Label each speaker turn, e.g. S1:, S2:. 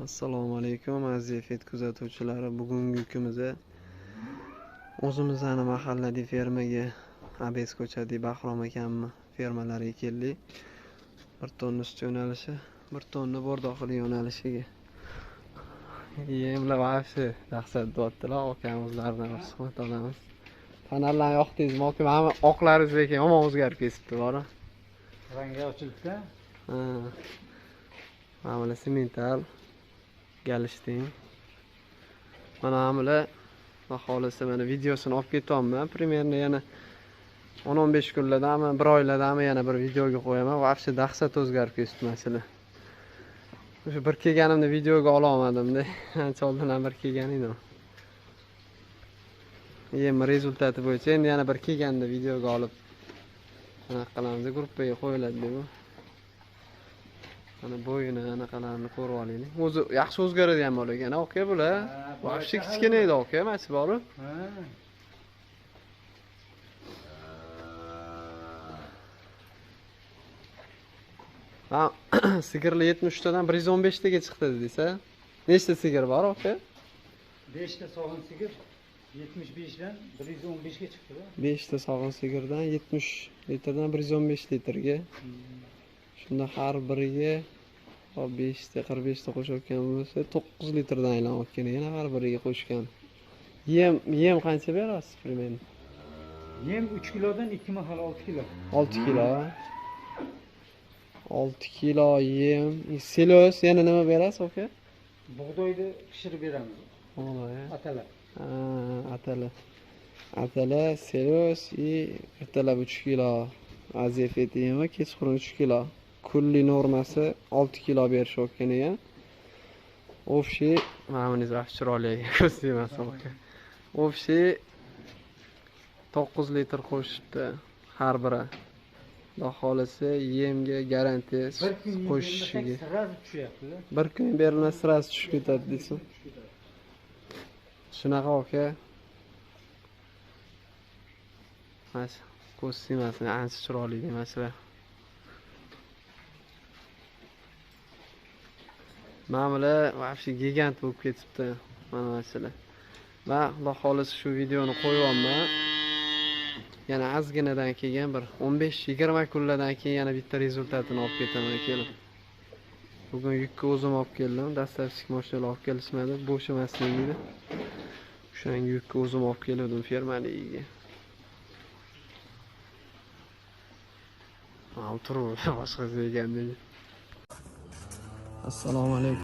S1: Assalomu alaykum aziz efekt kuzatuvchilari. Bugungi kunimizda o'zimizning mahallaviy fermaga Abes ko'chadagi Bahrom akamni fermalariga keldik. 1 tonna sut yo'nalishi, 1 tonna bordoqli yo'nalishiga. Yemlar vaqti dahshat bo'tdilar, akamizlardan rahmat olamiz. Kanallarni yoqdingizmi? Hamma oqlaringiz ekan yomon o'zgarib ketibdi, bora.
S2: Rangi ochilibdi.
S1: Ha. Mana semental galishting. Mana hamla xohlasa mana videosini olib ketyapman. Примерно yana 10-15 kunlardami, 1 oylardami yana bir videoga qo'yaman. Vaqti dahshat o'zgarib ketibdi masala. O'sha bir kelganimda videoga ola olmadim-da. Ancha oldin ham bir kelgan edim. Yem rezultati bo'yicha endi yana bir kelganda videoga olib anaqa qilamiz, gruppaga qo'yiladi deb. Mana bo'yini anaqalarni ko'rib olaylik. O'zi yaxshi o'zgaradigan bola ekan, aka bular. Vaqti kichkina edi aka, mana bor. Ha, sigirli 70 tadan 115 taga chiqdi dedingiz-a? Nechta sigir bor aka?
S2: 5 ta sog'in sigir 75 dan 115 ga chiqdi.
S1: 5 ta sog'in sigirdan 70 litrdan 115 litrga. Shunda har biriga 5 ta 45 ta qo'shayotgan bo'lsa 9 litrdan aylanayotgan, yana har biriga qo'shgan. Yem qancha berasiz примерно?
S2: Yem 3 kilodan 2 mahal 6 kilo.
S1: 6 kilo. 6 kilo yem. Silos yana nima berasiz aka?
S2: Bug'doyni pishirib beramiz. Atalar.
S1: Atala. Atala, silos и ertalab 3 kilo. Azefet yemi kechqurun 3 kilo. Kulli normasi 6 kilo berishayotgan ekan. Общий, mana buni yaxshi chiroyli ko'rsatmas aka. Общий 9 litr qo'shibdi har biri. Xudo xolasa yemga garantiya qo'shishiga.
S2: Sraz tushyapti.
S1: Bir kun berilmasa sraz tushib ketadi deysan. Shunaqa aka. Mas ko'rsatmasini ancha chiroyli demaslar. Ma'mula vaqti gigant bo'lib ketibdi mana masala. Va Xudo xolasa shu videoni qo'yayapman. Yana ozginadan keyin bir 15-20 kunlardan keyin yana bitta rezultatini olib ketaman kelib. Bugun yukka o'zim olib keldim. Dastlabki mashinalar olib kelishmadi, bo'sh emasligini. O'shanga yukka o'zim olib keldim fermaligiga. O'tirib boshqa ekan. Assalomu alaykum.